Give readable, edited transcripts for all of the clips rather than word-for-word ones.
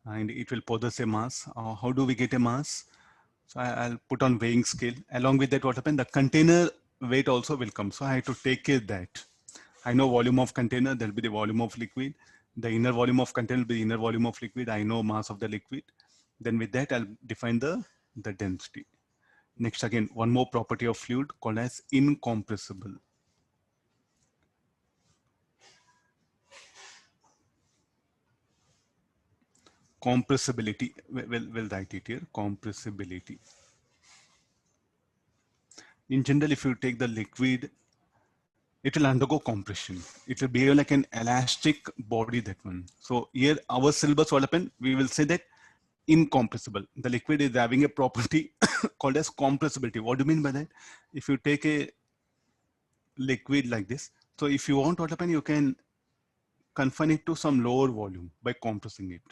and it will possess a mass. How do we get a mass? So I'll put on weighing scale. Along with that, what happened? The container weight also will come. So I have to take care that. I know volume of container, there'll be the volume of liquid. The inner volume of container will be the inner volume of liquid. I know mass of the liquid. Then with that, I'll define the density. Next, again, one more property of fluid called as incompressible. Compressibility, we'll write it here, compressibility. In general, if you take the liquid, it will undergo compression. It will behave like an elastic body, that one. So here, our syllabus, what happened? We will say that incompressible. The liquid is having a property called as compressibility. What do you mean by that? If you take a liquid like this, so if you want what happen, you can confine it to some lower volume by compressing it.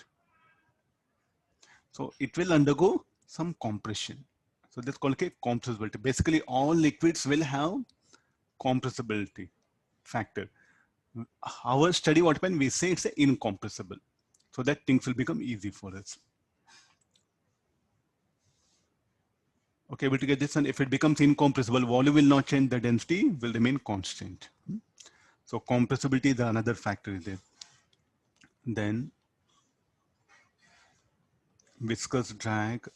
So it will undergo some compression. So that's called a compressibility. Basically, all liquids will have compressibility factor. Our study, what happened, we say it's incompressible. So that things will become easy for us. Okay, able to get this one. If it becomes incompressible, volume will not change, the density will remain constant. So compressibility is another factor there. Then viscous drag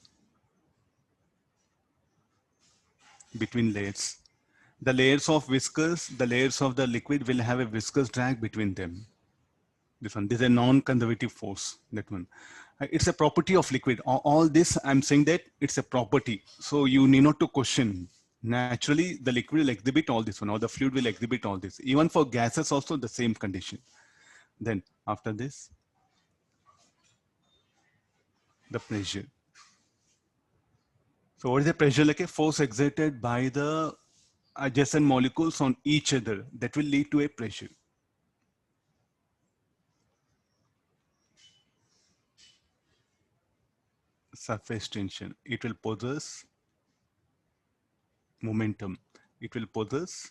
between layers. The layers of viscous, the layers of the liquid will have a viscous drag between them. This one, this is a non-conservative force, that one. It's a property of liquid. All this, I'm saying that it's a property. So you need not to question. Naturally, the liquid will exhibit all this one, or the fluid will exhibit all this. Even for gases also the same condition. Then after this, the pressure. So what is the pressure? Like a force exerted by the adjacent molecules on each other that will lead to a pressure. Surface tension. It will possess momentum. It will possess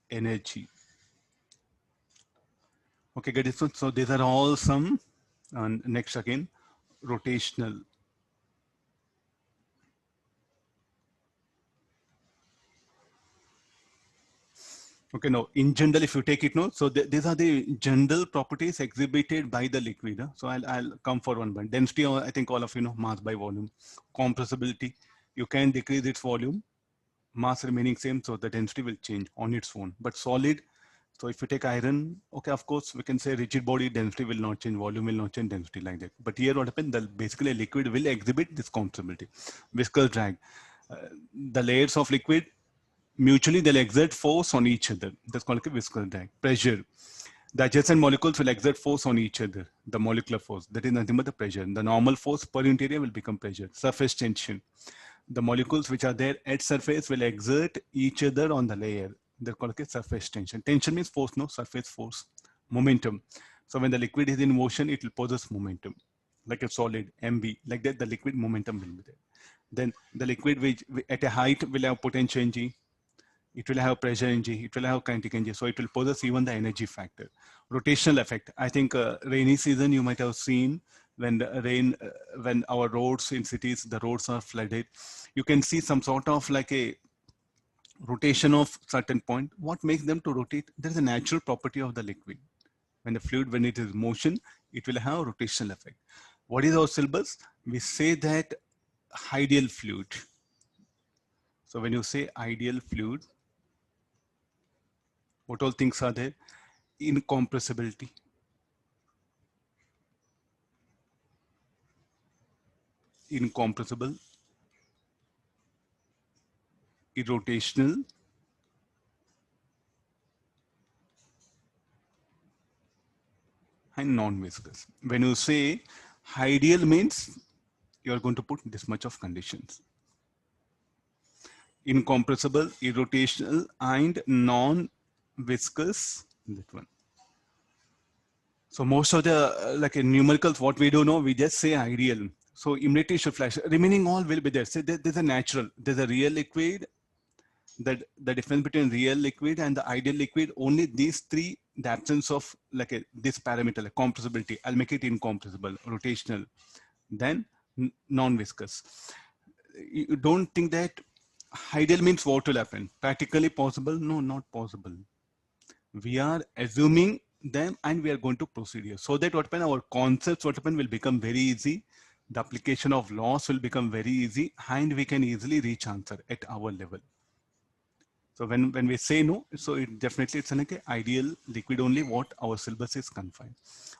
energy. Okay, get this one. So these are all some, and next again, rotational. Okay, now in general, if you take it, no, so these are the general properties exhibited by the liquid. So I'll come for one by density. I think all of you know, mass by volume. Compressibility, you can decrease its volume, mass remaining same, so the density will change on its own. But solid, so if you take iron, okay, of course, we can say rigid body density will not change, volume will not change, density like that. But here what happens, basically a liquid will exhibit this compressibility. Viscous drag, the layers of liquid, mutually they'll exert force on each other. That's called a viscous drag. Pressure, the adjacent molecules will exert force on each other, the molecular force. That is nothing but the pressure. The normal force per unit area will become pressure. Surface tension, the molecules which are there at surface will exert each other on the layer. They're called a surface tension. Tension means force, no, surface force. Momentum, so when the liquid is in motion, it will possess momentum. Like a solid, MB, like that, the liquid momentum will be there. Then the liquid which at a height will have potential energy, it will have pressure energy, it will have kinetic energy, so it will possess even the energy factor. Rotational effect, I think rainy season you might have seen when the rain, when our roads in cities, the roads are flooded, you can see some sort of like a rotation of certain point. What makes them to rotate? There is a natural property of the liquid. When the fluid, when it is motion, it will have rotational effect. What is our syllabus? We say that ideal fluid. So when you say ideal fluid, what all things are there? Incompressibility, incompressible, irrotational, and non-viscous. When you say ideal means you're going to put this much of conditions. Incompressible, irrotational, and non-viscous, that one. So most of the like numericals, what we do know, we just say ideal. So immediately should flash. Remaining all will be there. So there's a natural, there's a real liquid, that the difference between real liquid and the ideal liquid, only these three the absence of like this parameter, like compressibility, I'll make it incompressible, rotational, then non-viscous. You don't think that ideal means what will happen? Practically possible? No, not possible. We are assuming them and we are going to proceed here. So that what happen, our concepts what happen will become very easy. The application of laws will become very easy and we can easily reach answer at our level. So when we say no, so it definitely it's like a ideal liquid only what our syllabus is confined.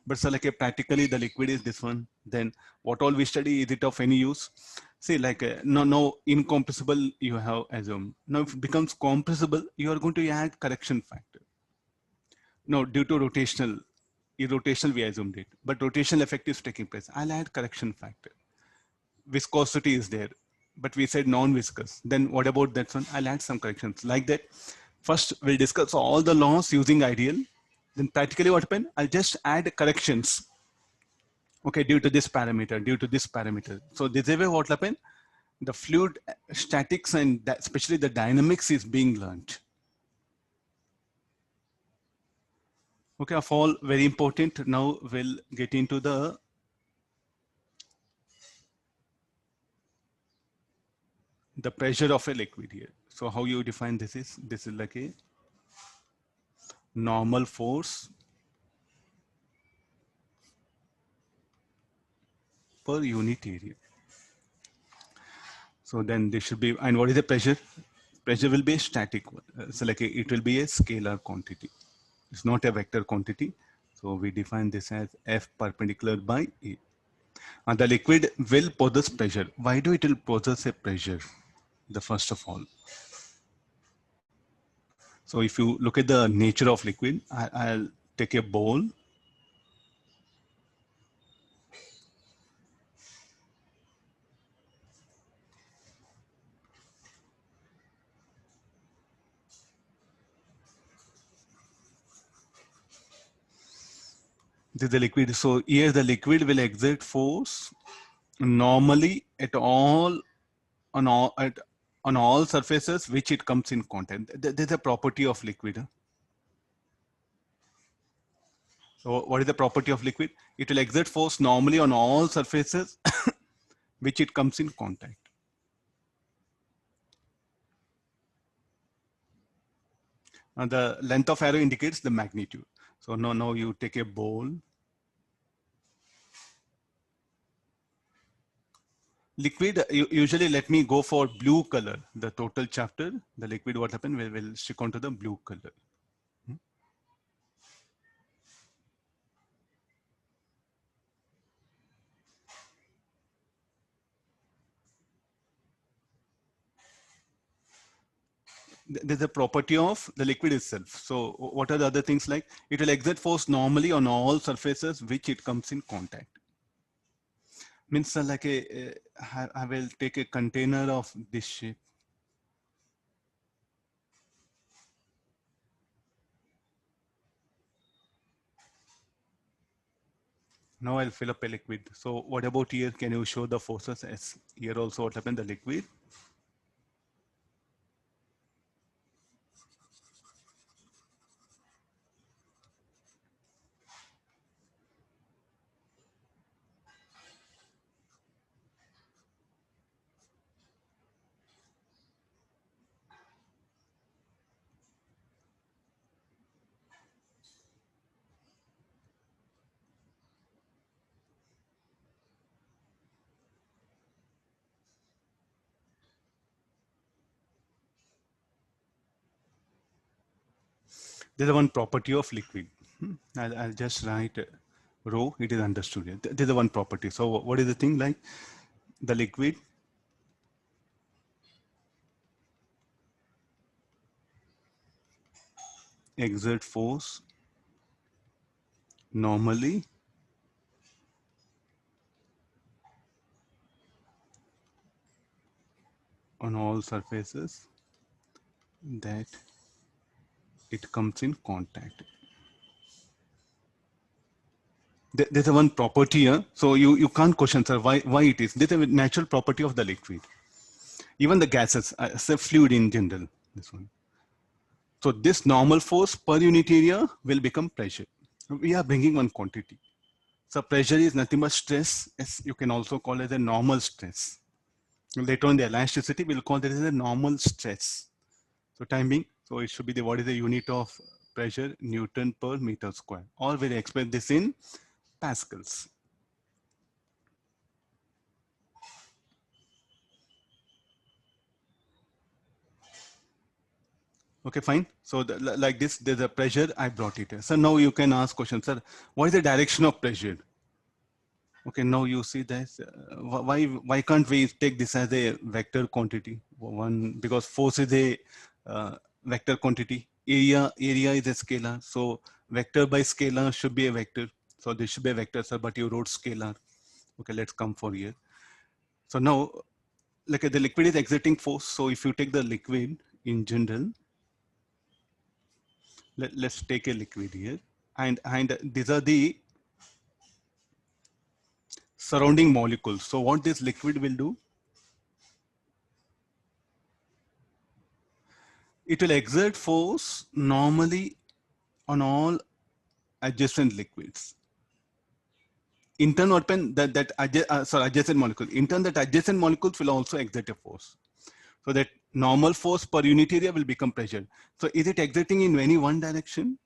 But so like a practically the liquid is this one, then what all we study, is it of any use? See like no incompressible you have assumed. Now if it becomes compressible, you are going to add correction factor. No, due to rotational we assumed it, but rotational effect is taking place. I'll add correction factor. Viscosity is there, but we said non-viscous. Then what about that one? I'll add some corrections like that. First, we'll discuss all the laws using ideal. Then practically what happened? I'll just add corrections. Okay, due to this parameter, due to this parameter. So this way what happened? The fluid statics and especially the dynamics is being learned. Okay, of all very important. Now we'll get into the pressure of a liquid here. So how you define this is like a normal force per unit area. So then this should be, and what is the pressure? Pressure will be a static one. So like it will be a scalar quantity. It's not a vector quantity. So we define this as F perpendicular by A. And the liquid will possess pressure. Why do it will possess a pressure? The first of all. So if you look at the nature of liquid, I'll take a bowl. This is the liquid. So here the liquid will exert force normally at all on all surfaces which it comes in contact. There's a property of liquid. So what is the property of liquid? It will exert force normally on all surfaces which it comes in contact. And the length of arrow indicates the magnitude. So now you take a bowl. Liquid, usually let me go for blue color. The total chapter, the liquid, what happened, will stick onto the blue color. There's a property of the liquid itself. So what are the other things like? It will exert force normally on all surfaces which it comes in contact. Means like I will take a container of this shape. Now I'll fill up a liquid. So what about here? Can you show the forces? As here also what happened, the liquid. There's one property of liquid. I'll just write rho, it is understood. There's one property. So what is the thing like? The liquid exert force normally on all surfaces that it comes in contact. There's a one property here. So you can't question, sir, why it is. There's a natural property of the liquid. Even the gases, say fluid in general, this one. So this normal force per unit area will become pressure. We are bringing one quantity. So pressure is nothing but stress, as you can also call it a normal stress. Later on the elasticity, we'll call that as a normal stress. So time being, so it should be the, what is the unit of pressure, Newton per meter square, or we'll express this in pascals. Okay, fine. So like this, there's a pressure, I brought it here. So now you can ask questions, sir, what is the direction of pressure? Okay, now you see this. Why can't we take this as a vector quantity? One, because force is a vector quantity. Area is a scalar. So vector by scalar should be a vector. So this should be a vector, sir. But you wrote scalar. Okay, let's come for here. So now, like the liquid is exerting force. So if you take the liquid in general, let's take a liquid here, and these are the surrounding molecules. So what this liquid will do? It will exert force normally on all adjacent liquids. In turn, adjacent molecules. In turn, that adjacent molecules will also exert a force. So that normal force per unit area will become pressure. So is it exerting in any one direction?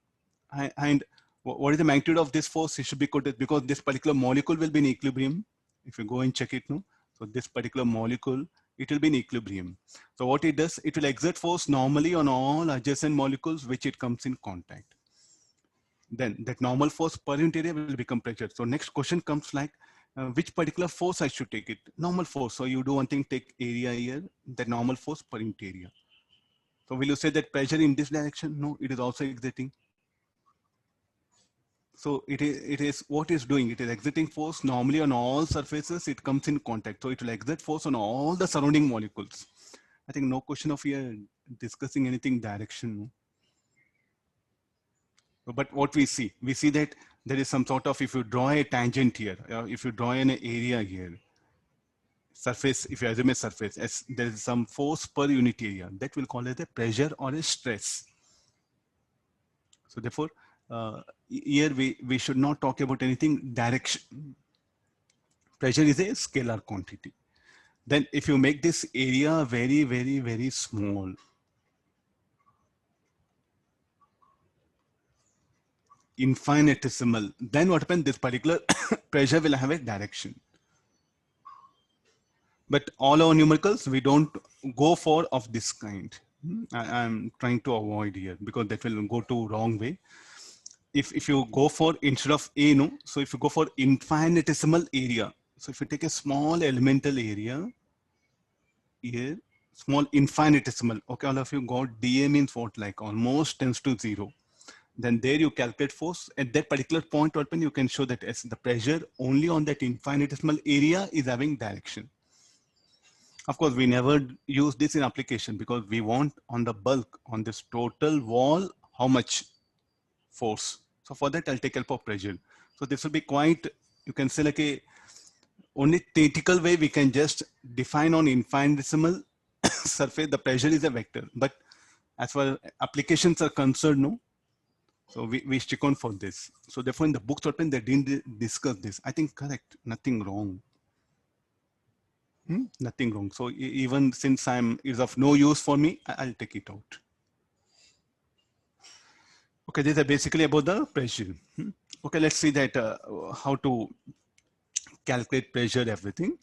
And what is the magnitude of this force? It should be quoted because this particular molecule will be in equilibrium. If you go and check it now, so this particular molecule, it will be in equilibrium. So what it does, it will exert force normally on all adjacent molecules which it comes in contact. Then that normal force per unit area will become pressure. So next question comes like, which particular force I should take it? Normal force. So you do one thing, take area here, the normal force per unit area. So will you say that pressure in this direction? No, it is also exerting. So it is what it's doing. It is exerting force normally on all surfaces. It comes in contact. So it will exert force on all the surrounding molecules. I think no question of here discussing anything direction. But what we see that there is some sort of, if you draw a tangent here, if you draw an area here, surface, if you assume a surface, as there is some force per unit area, that will call it a pressure or a stress. So therefore, here we should not talk about anything direction. Pressure is a scalar quantity. Then if you make this area very, very, very small, infinitesimal, then what happens? This particular pressure will have a direction. But all our numericals, we don't go for of this kind. I'm trying to avoid here because that will go to wrong way. If you go for, instead of A, no, so if you go for infinitesimal area, so if you take a small elemental area here, small infinitesimal, okay, all of you got dA means what, like almost tends to 0. Then there you calculate force at that particular point open, you can show that as the pressure only on that infinitesimal area is having direction. Of course, we never use this in application because we want on the bulk, on this total wall, how much force. So for that, I'll take help of pressure. So this will be quite, you can say like a, only theoretical way we can just define on infinitesimal surface, the pressure is a vector. But as far as applications are concerned, no. So we stick on for this. So therefore in the books open, they didn't discuss this. I think correct, nothing wrong. Nothing wrong. So even since is of no use for me, I'll take it out. Okay, these are basically about the pressure. Okay, let's see that how to calculate pressure, everything.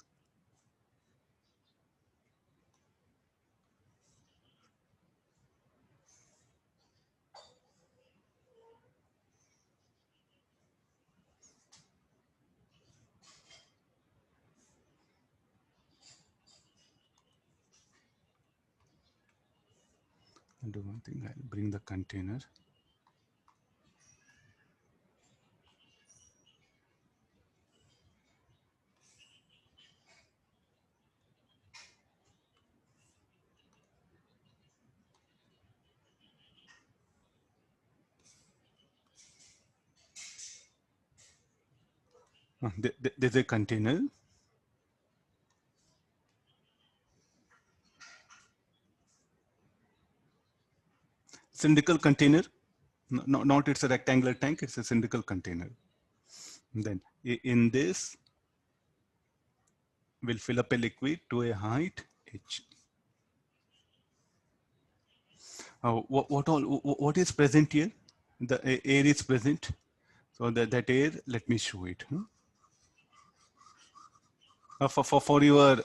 I'll do one thing, I'll bring the container. There's a container. cylindrical container. No, not it's a rectangular tank, it's a cylindrical container. And then in this, we'll fill up a liquid to a height h. What is present here? The air is present. So that air, let me show it. For your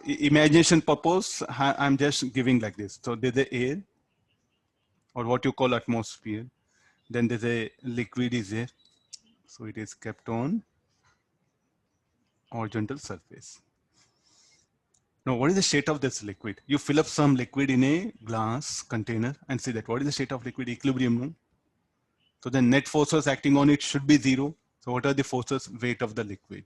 imagination purpose, I'm just giving like this. So there's the air, or what you call atmosphere. Then there's a liquid is there. So it is kept on horizontal surface. Now, what is the state of this liquid? You fill up some liquid in a glass container and see that what is the state of liquid? Equilibrium, no? So the net forces acting on it should be zero. So what are the forces? Weight of the liquid.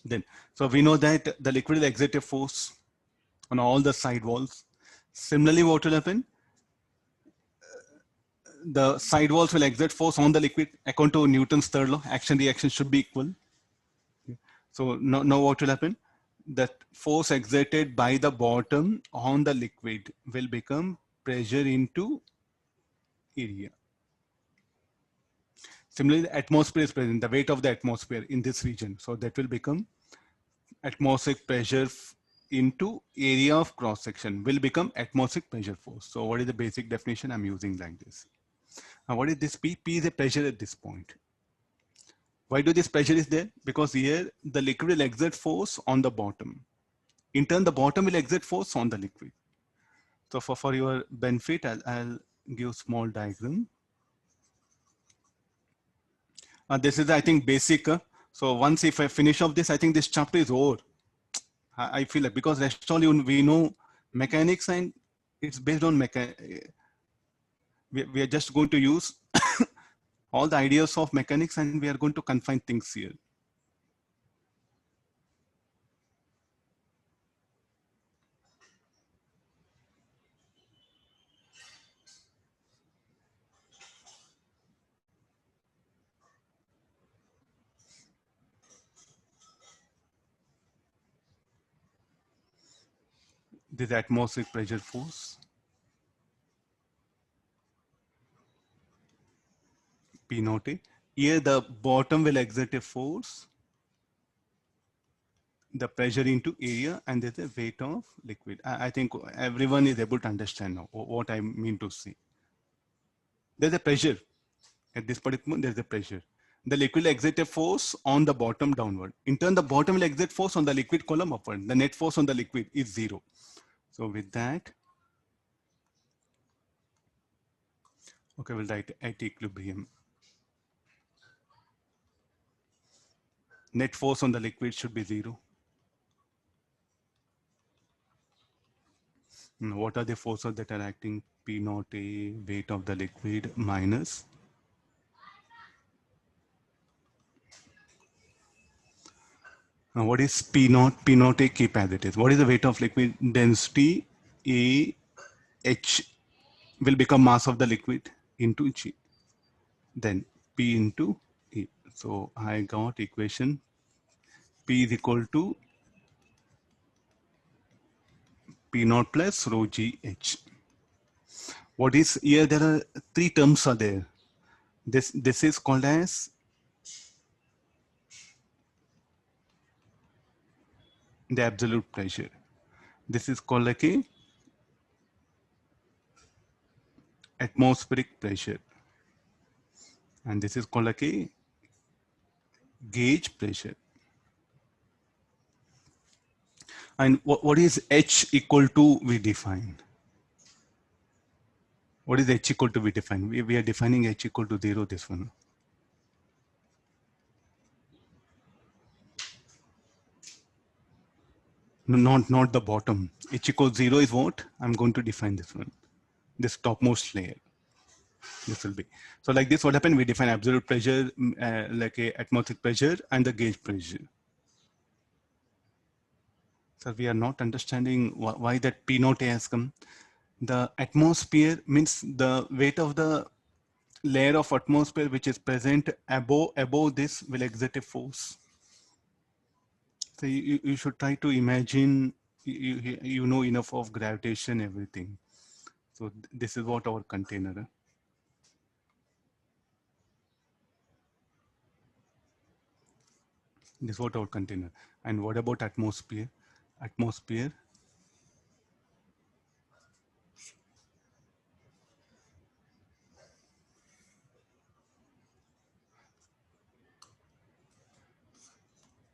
Then, so we know that the liquid will exert a force on all the side walls. Similarly, what will happen? The side walls will exert force on the liquid. According to Newton's third law, action reaction should be equal. So now what will happen? That force exerted by the bottom on the liquid will become pressure into area. Similarly, the atmosphere is present, the weight of the atmosphere in this region. So that will become atmospheric pressure into area of cross section will become atmospheric pressure force. So what is the basic definition? I'm using like this. Now what is this P? P is a pressure at this point. Why do this pressure is there? Because here the liquid will exert force on the bottom. In turn, the bottom will exert force on the liquid. So for your benefit, I'll give small diagram. This is, I think, basic. So once if I finish off this, I think this chapter is over. I feel like because rest all we know mechanics and it's based on we are just going to use all the ideas of mechanics and we are going to confine things here. This atmospheric pressure force. P naught A. Here the bottom will exert a force, the pressure into area, and there's a weight of liquid. I think everyone is able to understand now what I mean to say. There's a pressure. At this particular moment, there's a pressure. The liquid will exert a force on the bottom downward. In turn, the bottom will exert force on the liquid column upward. The net force on the liquid is zero. So with that, okay, we'll write at equilibrium. Net force on the liquid should be zero. What are the forces that are acting? P naught A, weight of the liquid, minus now what is P naught? P naught A, keep as it is. What is the weight of liquid? Density A H will become mass of the liquid into G. Then P into E. So I got equation P is equal to P naught plus rho G H. What is here? There are three terms are there. This is called as the absolute pressure. This is called like a atmospheric pressure. And this is called like a gauge pressure. And what is H equal to we define? What is H equal to we define? We are defining H equal to 0, this one. No, not the bottom. H equals 0 is what? I'm going to define this one. This topmost layer. This will be. So like this, what happened? We define absolute pressure, like a atmospheric pressure and the gauge pressure. So we are not understanding why that P naught A has come. The atmosphere means the weight of the layer of atmosphere which is present above this will exert a force. So you should try to imagine you know enough of gravitation, everything. So this is what our container. This is what our container. And what about atmosphere? Atmosphere.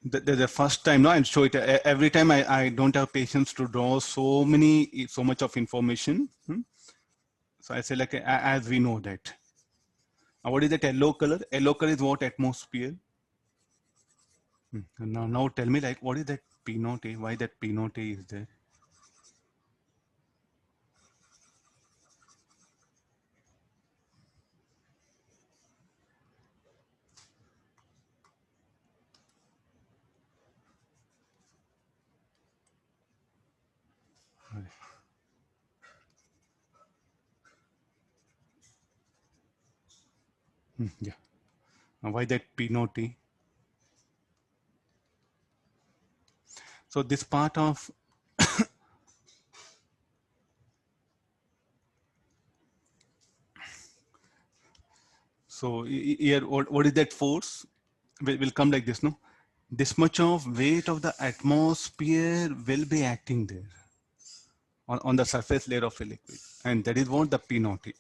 The first time, no, I'll show it. Every time I don't have patience to draw so much of information. So I say like, as we know that. What is that yellow color? Yellow color is what? Atmosphere. Now tell me, like, what is that P naught A? Why that P naught A is there? Yeah. Why that P naught A? So this part of so here, what is that force? Will come like this, no? This much of weight of the atmosphere will be acting there on the surface layer of a liquid, and that is what the P naught is.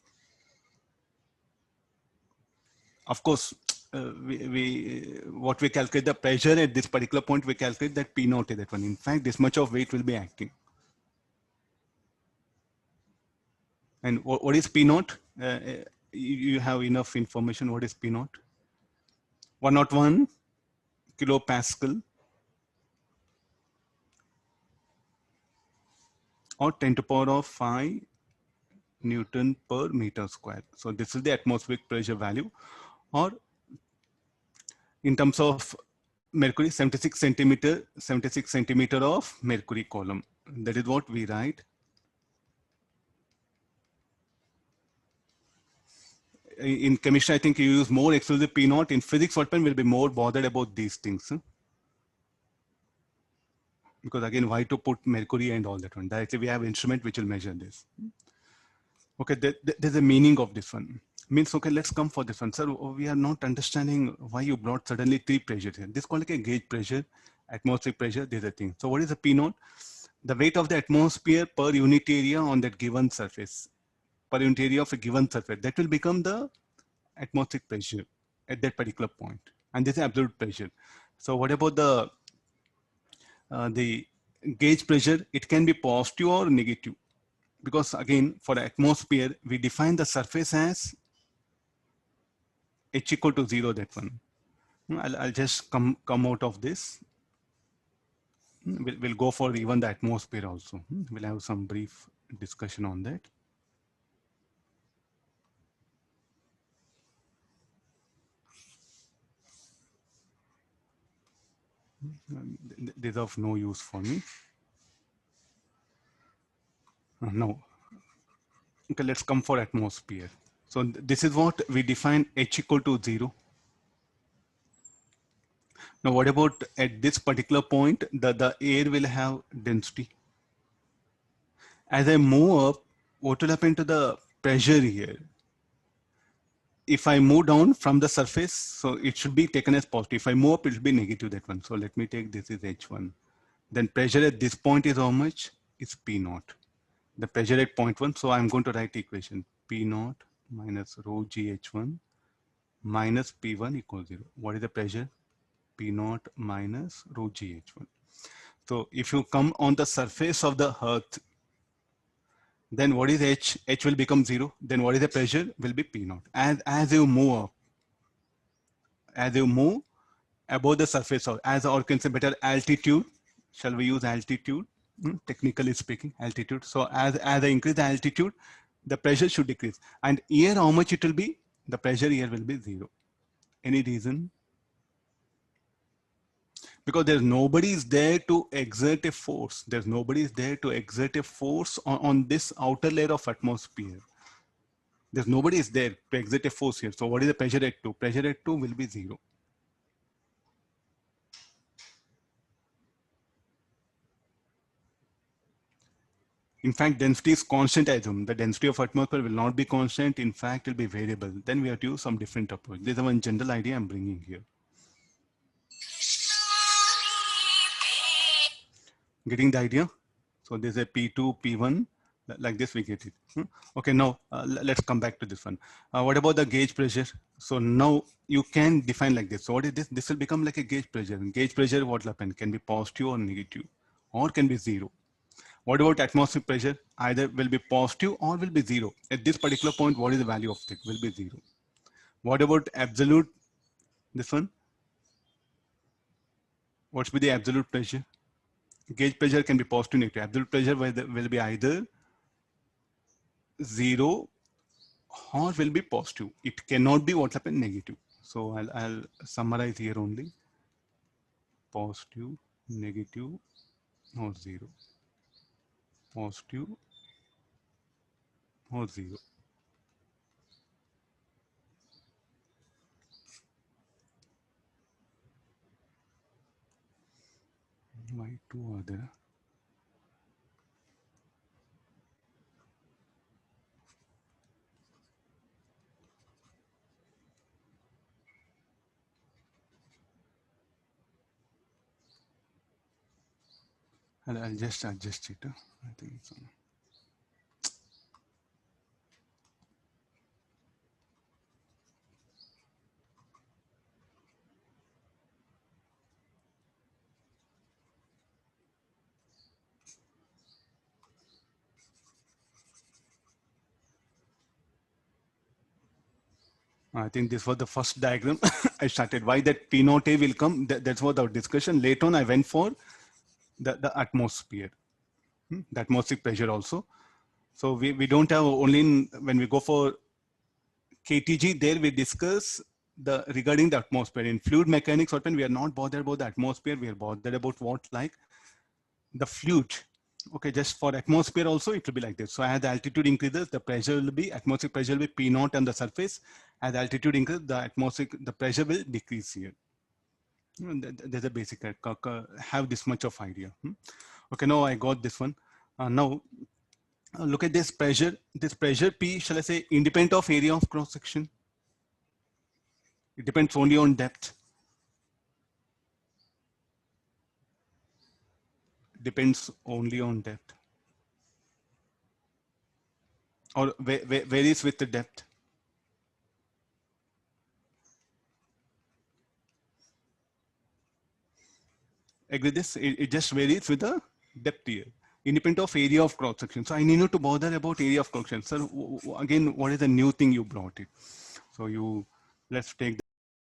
Of course, what we calculate the pressure at this particular point, we calculate that P naught is that one. In fact, this much of weight will be acting. And what is P naught? You have enough information. What is P naught? 101 kilopascal or 10 to the power of 5 Newton per meter square. So this is the atmospheric pressure value, or in terms of mercury, 76 centimeter of mercury column. That is what we write. In chemistry, I think you use more exclusive P naught. In physics, what will be more bothered about these things. Because again, why to put mercury and all that one? Directly, we have instrument which will measure this. Okay, there's a meaning of this one. Means, okay, let's come for this one. Sir, we are not understanding why you brought suddenly 3 pressures here. This is called like a gauge pressure, atmospheric pressure, there's a thing. So what is the P naught? The weight of the atmosphere per unit area on that given surface, per unit area of a given surface. That will become the atmospheric pressure at that particular point. And this is absolute pressure. So what about the gauge pressure? It can be positive or negative. Because again, for the atmosphere, we define the surface as H equal to 0, that one. I'll just come out of this. We'll go for even the atmosphere also. We'll have some brief discussion on that. These are of no use for me. No. Okay, let's come for atmosphere. So this is what we define H equal to 0. Now what about at this particular point, the air will have density. As I move up, what will happen to the pressure here? If I move down from the surface, so it should be taken as positive. If I move up, it will be negative, that one. So let me take this is H1. Then pressure at this point is how much? It's P naught. The pressure at point 1. So I'm going to write equation P naught minus rho GH1 minus P1 equals 0. What is the pressure? P naught minus rho GH1. So if you come on the surface of the earth, then what is H? H will become 0. Then what is the pressure? Will be P naught. As you move up, as you move above the surface, or can say better, altitude. Shall we use altitude? Technically speaking, altitude. So as I increase the altitude, the pressure should decrease. And here, how much it will be? The pressure here will be 0. Any reason? Because there's nobody is there to exert a force. There's nobody is there to exert a force on this outer layer of atmosphere. There's nobody is there to exert a force here. So what is the pressure at 2? Pressure at 2 will be 0. In fact, density is constant, I assume. The density of atmosphere will not be constant. In fact, it will be variable. Then we have to use some different approach. This is one general idea I'm bringing here. Getting the idea? So there's a P2, P1, like this we get it. Okay, now let's come back to this one. What about the gauge pressure? So now you can define like this. So what is this? This will become like a gauge pressure. Gauge pressure, what will happen? Can be positive or negative, or can be zero. What about atmospheric pressure? Either will be positive or will be zero. At this particular point, what is the value of it? Will be zero. What about absolute? This one? What's be the absolute pressure? Gauge pressure can be positive, negative. Absolute pressure will be either zero or will be positive. It cannot be what happened negative. So I'll summarize here only. Positive, negative, or zero. Positive or zero. Why two are there? I'll just adjust it. I think so. I think this was the first diagram I started. Why that P naught A will come, that's what our discussion. Later on, I went for the atmosphere, the atmospheric pressure also. So we don't have only when we go for KTG, there we discuss the regarding the atmosphere. In fluid mechanics, often we are not bothered about the atmosphere. We are bothered about what, like the fluid. Okay, just for atmosphere also, it will be like this. So as the altitude increases, the pressure will be, atmospheric pressure will be P naught on the surface. As the altitude increases, the pressure will decrease here. There's a basic, have this much of idea. Okay, now I got this one. Now, look at this pressure P, shall I say, independent of area of cross section? It depends only on depth. Depends only on depth. Or varies with the depth. Agree this? It just varies with the depth here. Independent of area of cross section. So I need not to bother about area of cross section. Sir, again, what is the new thing you brought it? So let's take